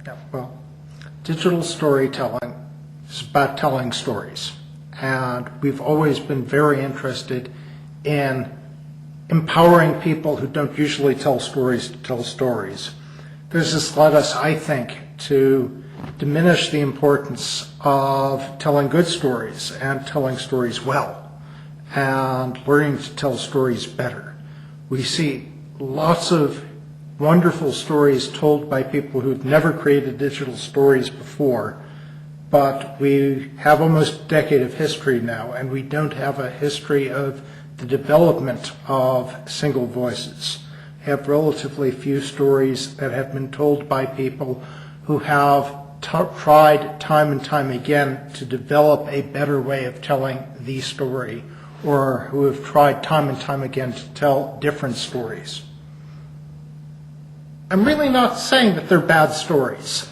Yeah, well, digital storytelling is about telling stories. And we've always been very interested in empowering people who don't usually tell stories to tell stories. This has led us, I think, to diminish the importance of telling good stories and telling stories well and learning to tell stories better. We see lots of wonderful stories told by people who've never created digital stories before, but we have almost a decade of history now, and we don't have a history of the development of single voices. We have relatively few stories that have been told by people who have tried time and time again to develop a better way of telling the story, or who have tried time and time again to tell different stories. I'm really not saying that they're bad stories.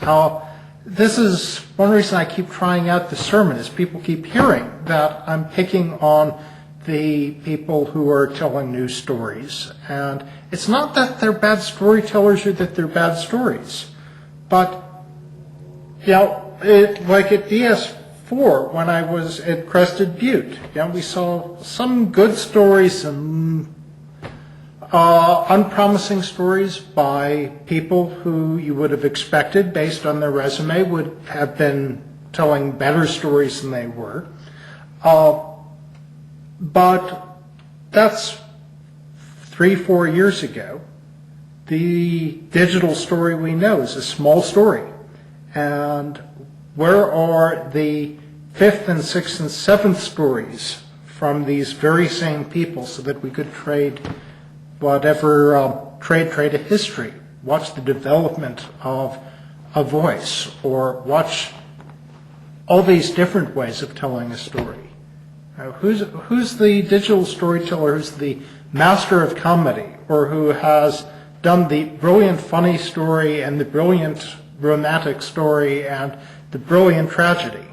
This is one reason I keep trying out the sermon, is people keep hearing that I'm picking on the people who are telling new stories. And it's not that they're bad storytellers or that they're bad stories. But, like at DS4, when I was at Crested Butte, we saw some good stories, some unpromising stories by people who you would have expected, based on their resume, would have been telling better stories than they were. But that's 3-4 years ago. The digital story we know is a small story. And where are the 5th and 6th and 7th stories from these very same people, so that we could trade trade a history, watch the development of a voice, or watch all these different ways of telling a story? Who's the digital storyteller who's the master of comedy, or who has done the brilliant funny story and the brilliant romantic story and the brilliant tragedy?